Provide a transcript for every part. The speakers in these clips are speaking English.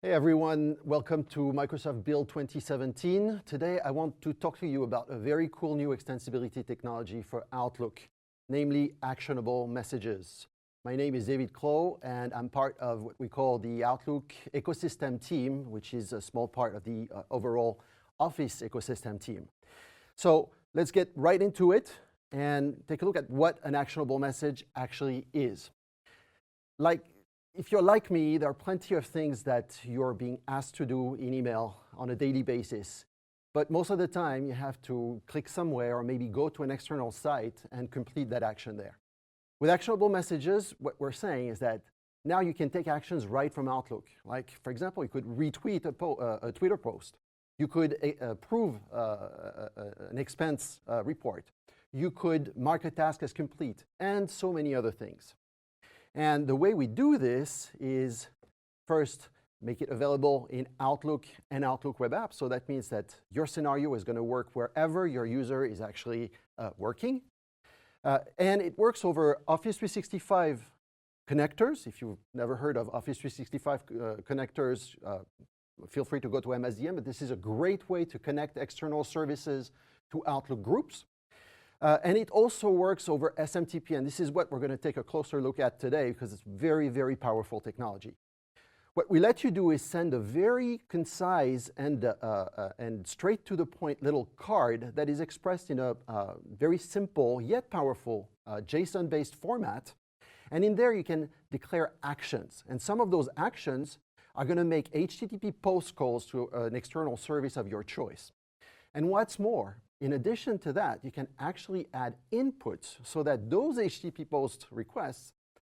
Hey everyone, welcome to Microsoft Build 2017. Today I want to talk to you about a very cool new extensibility technology for Outlook, namely actionable messages. My name is David Clow and I'm part of what we call the Outlook ecosystem team, which is a small part of the overall Office ecosystem team. So let's get right into it and take a look at what an actionable message actually is. If you're like me, there are plenty of things that you're being asked to do in email on a daily basis. But most of the time, you have to click somewhere or maybe go to an external site and complete that action there. With actionable messages, what we're saying is that now you can take actions right from Outlook. Like, for example, you could retweet a Twitter post. You could approve an expense report. You could mark a task as complete, and so many other things. And the way we do this is first make it available in Outlook and Outlook web apps. So that means that your scenario is going to work wherever your user is actually working. And it works over Office 365 connectors. If you've never heard of Office 365 connectors, feel free to go to MSDN, but this is a great way to connect external services to Outlook groups. And it also works over SMTP, and this is what we're going to take a closer look at today because it's very, very powerful technology. What we let you do is send a very concise and straight to the point little card that is expressed in a very simple yet powerful JSON-based format. And in there you can declare actions. And some of those actions are going to make HTTP post calls to an external service of your choice. And what's more, in addition to that, you can actually add inputs so that those HTTP post requests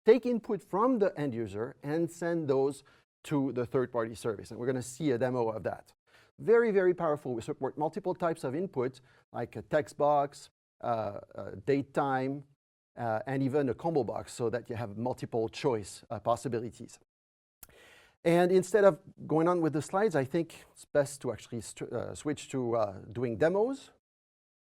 take input from the end user and send those to the third-party service. And we're going to see a demo of that. Very, very powerful. We support multiple types of input, like a text box, date time, and even a combo box so that you have multiple choice possibilities. And instead of going on with the slides, I think it's best to actually switch to doing demos.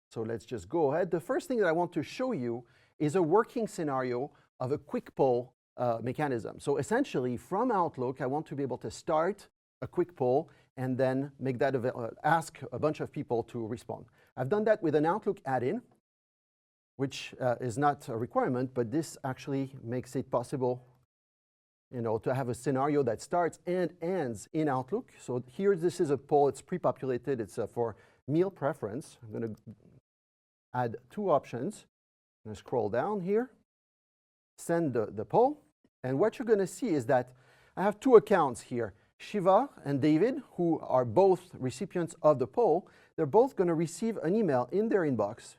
So let's just go ahead. The first thing that I want to show you is a working scenario of a quick poll mechanism. So essentially, from Outlook, I want to be able to start a quick poll and then make that ask a bunch of people to respond. I've done that with an Outlook add-in, which is not a requirement, but this actually makes it possible to have a scenario that starts and ends in Outlook. So here, this is a poll. It's pre-populated. It's for meal preference. I'm going to add two options. I'm going to scroll down here, send the poll. And what you're going to see is that I have two accounts here, Shiva and David, who are both recipients of the poll. They're both going to receive an email in their inbox.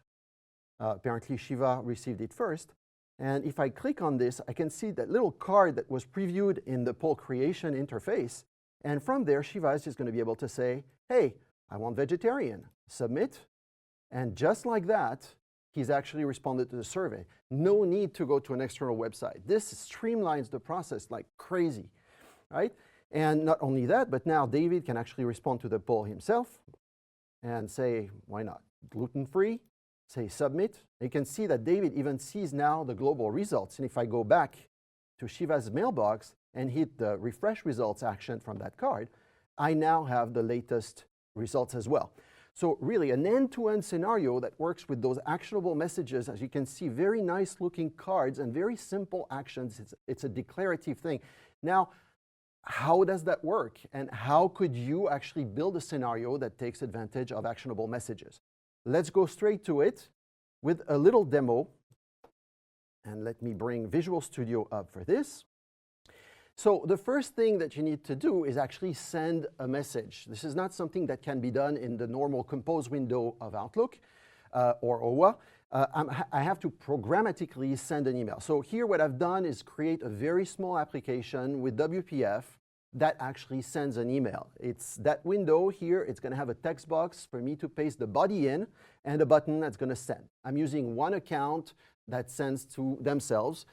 Apparently, Shiva received it first. And if I click on this, I can see that little card that was previewed in the poll creation interface. And from there, Shiva is just going to be able to say, hey, I want vegetarian, submit. And just like that, he's actually responded to the survey. No need to go to an external website. This streamlines the process like crazy, right? And not only that, but now David can actually respond to the poll himself and say, why not? Gluten-free, say submit. You can see that David even sees now the global results. And if I go back to Shiva's mailbox and hit the refresh results action from that card, I now have the latest results as well. So really an end-to-end scenario that works with those actionable messages. As you can see, very nice looking cards and very simple actions. It's a declarative thing. Now, how does that work? And how could you actually build a scenario that takes advantage of actionable messages? Let's go straight to it with a little demo. And let me bring Visual Studio up for this. So the first thing that you need to do is actually send a message. This is not something that can be done in the normal compose window of Outlook or OWA. I have to programmatically send an email. So here what I've done is create a very small application with WPF that actually sends an email. It's that window here. It's going to have a text box for me to paste the body in and a button that's going to send. I'm using one account that sends to themselves.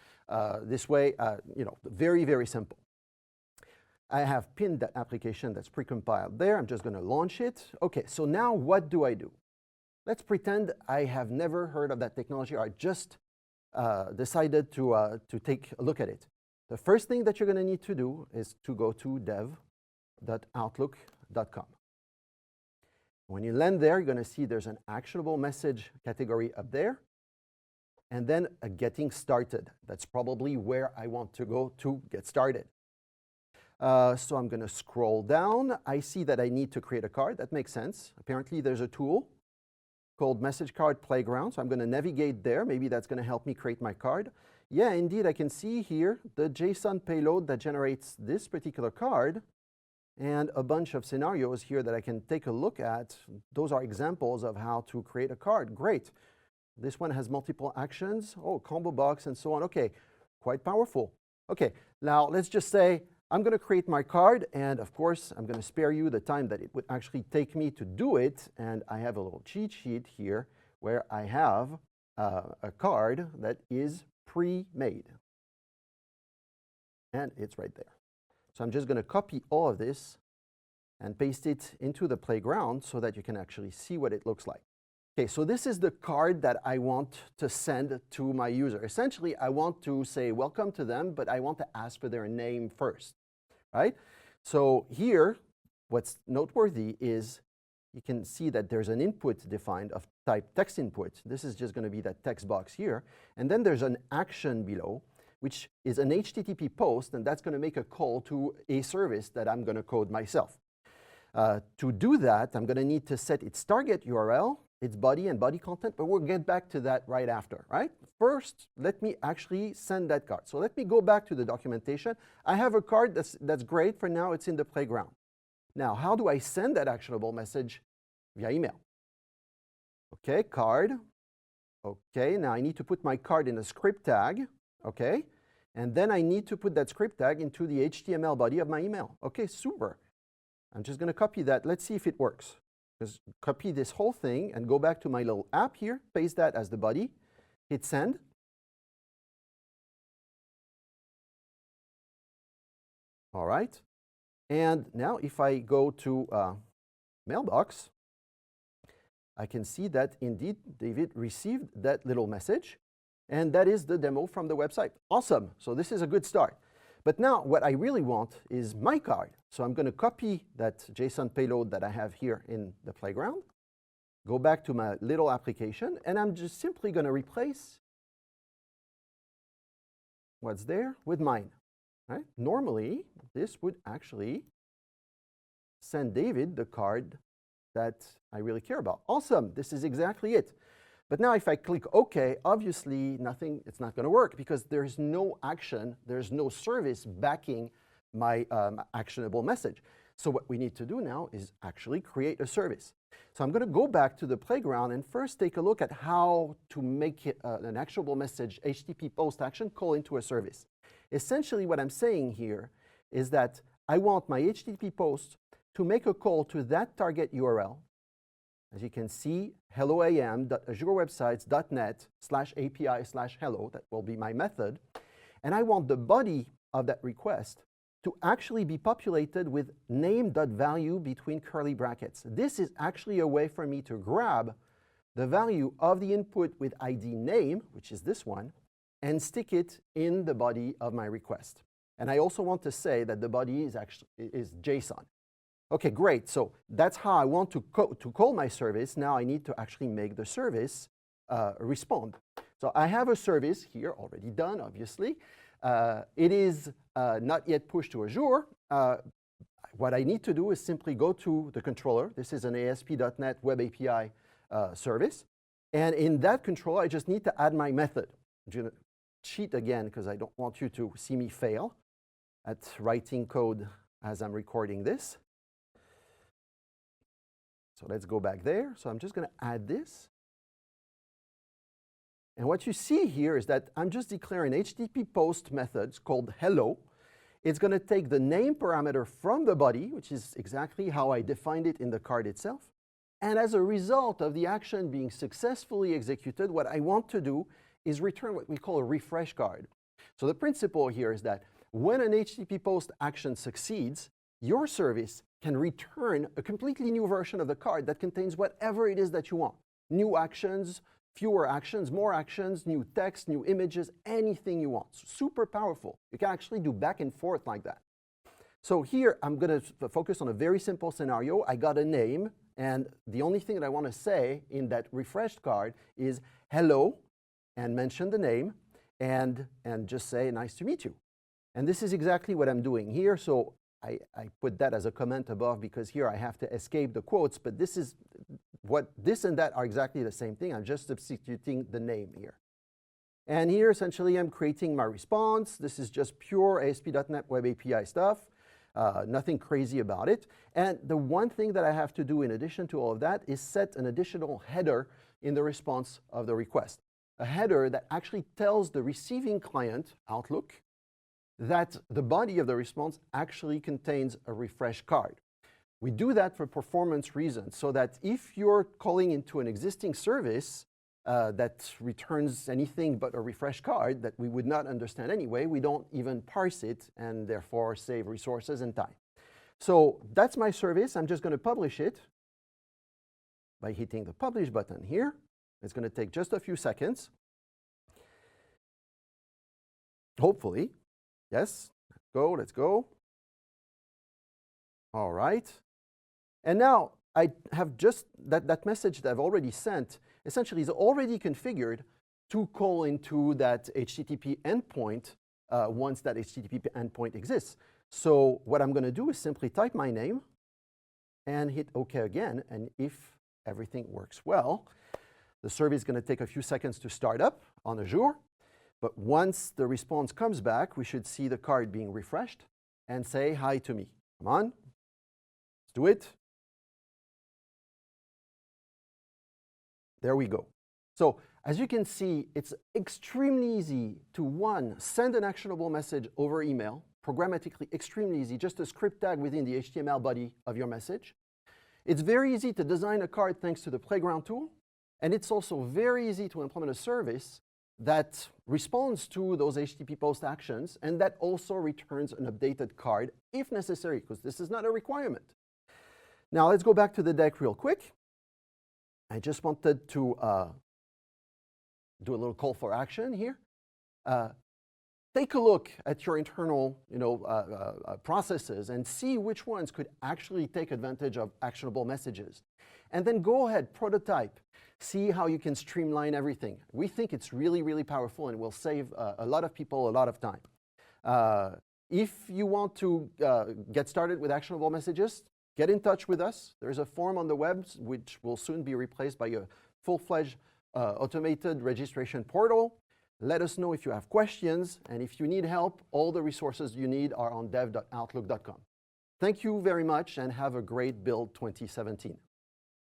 This way, very, very simple. I have pinned that application that's precompiled there. I'm just going to launch it. OK, so now what do I do? Let's pretend I have never heard of that technology, or I just decided to take a look at it. The first thing that you're going to need to do is to go to Dev, mail.outlook.com. When you land there, you're going to see there's an actionable message category up there, and then a getting started. That's probably where I want to go to get started. So I'm going to scroll down. I see that I need to create a card. That makes sense. Apparently, there's a tool called Message Card Playground. So I'm going to navigate there. Maybe that's going to help me create my card. Yeah, indeed, I can see here the JSON payload that generates this particular card and a bunch of scenarios here that I can take a look at. Those are examples of how to create a card. Great. This one has multiple actions. Oh, combo box and so on. Okay, quite powerful. Okay, now let's just say I'm going to create my card, and of course, I'm going to spare you the time that it would actually take me to do it. And I have a little cheat sheet here where I have a card that is pre-made. And it's right there. So I'm just going to copy all of this and paste it into the playground so that you can actually see what it looks like. Okay, so this is the card that I want to send to my user. Essentially, I want to say welcome to them, but I want to ask for their name first, right? So here, what's noteworthy is you can see that there's an input defined of type text input. This is just going to be that text box here. And then there's an action below, which is an HTTP post, and that's going to make a call to a service that I'm going to code myself. To do that, I'm going to need to set its target URL, its body and body content, but we'll get back to that right after, right? First, let me actually send that card. So let me go back to the documentation. I have a card that's great. For now, it's in the playground. Now, how do I send that actionable message? Via email. Okay, card. Okay, now I need to put my card in a script tag. Okay, and then I need to put that script tag into the HTML body of my email. Okay, super. I'm just going to copy that. Let's see if it works. Just copy this whole thing and go back to my little app here, paste that as the body, hit send. All right. And now if I go to mailbox, I can see that indeed David received that little message. And that is the demo from the website. Awesome. So this is a good start. But now what I really want is my card. So I'm going to copy that JSON payload that I have here in the playground, go back to my little application, and I'm just simply going to replace what's there with mine. Right? Normally, this would actually send David the card that I really care about. Awesome. This is exactly it. But now if I click OK, obviously it's not going to work because there's no action, there's no service backing my actionable message. So what we need to do now is actually create a service. So I'm going to go back to the playground and first take a look at how to make it, an actionable message HTTP post action call into a service. Essentially what I'm saying here is that I want my HTTP post to make a call to that target URL. As you can see, helloam.azurewebsites.net/API/hello, that will be my method. And I want the body of that request to actually be populated with name.value between curly brackets. This is actually a way for me to grab the value of the input with ID name, which is this one, and stick it in the body of my request. And I also want to say that the body is JSON. Okay, great. So that's how I want to call my service. Now I need to actually make the service respond. So I have a service here already done, obviously. It is not yet pushed to Azure. What I need to do is simply go to the controller. This is an ASP.NET Web API service. And in that controller, I just need to add my method. I'm going to cheat again because I don't want you to see me fail at writing code as I'm recording this. So let's go back there. So I'm just going to add this. And what you see here is that I'm just declaring HTTP post methods called hello. It's going to take the name parameter from the body, which is exactly how I defined it in the card itself. And as a result of the action being successfully executed, what I want to do is return what we call a refresh card. So the principle here is that when an HTTP post action succeeds, your service can return a completely new version of the card that contains whatever it is that you want. New actions, fewer actions, more actions, new text, new images, anything you want. Super powerful. You can actually do back and forth like that. So here, I'm going to focus on a very simple scenario. I got a name, and the only thing that I want to say in that refreshed card is hello, and mention the name, and just say nice to meet you. And this is exactly what I'm doing here. So I put that as a comment above because here I have to escape the quotes, but this is what this and that are exactly the same thing. I'm just substituting the name here. And here, essentially, I'm creating my response. This is just pure ASP.NET Web API stuff. Nothing crazy about it. And the one thing that I have to do in addition to all of that is set an additional header in the response of the request. A header that actually tells the receiving client, Outlook, that the body of the response actually contains a refresh card. We do that for performance reasons, so that if you're calling into an existing service that returns anything but a refresh card that we would not understand anyway, we don't even parse it and therefore save resources and time. So that's my service. I'm just going to publish it by hitting the publish button here. It's going to take just a few seconds. Hopefully. Yes, let's go. All right. And now I have just that message that I've already sent essentially is already configured to call into that HTTP endpoint once that HTTP endpoint exists. So what I'm going to do is simply type my name and hit OK again. And if everything works well, the service is going to take a few seconds to start up on Azure. But once the response comes back, we should see the card being refreshed and say hi to me. Come on, let's do it. There we go. So as you can see, it's extremely easy to, one, send an actionable message over email, programmatically extremely easy, just a script tag within the HTML body of your message. It's very easy to design a card thanks to the Playground tool. And it's also very easy to implement a service that responds to those HTTP post actions and that also returns an updated card if necessary, because this is not a requirement. Now let's go back to the deck real quick. I just wanted to do a little call for action here. Take a look at your internal processes and see which ones could actually take advantage of actionable messages. And then go ahead, prototype. See how you can streamline everything. We think it's really, really powerful and will save a lot of people a lot of time. If you want to get started with actionable messages, get in touch with us. There's a form on the web which will soon be replaced by a full-fledged automated registration portal. Let us know if you have questions, and if you need help, all the resources you need are on dev.outlook.com. Thank you very much and have a great Build 2017.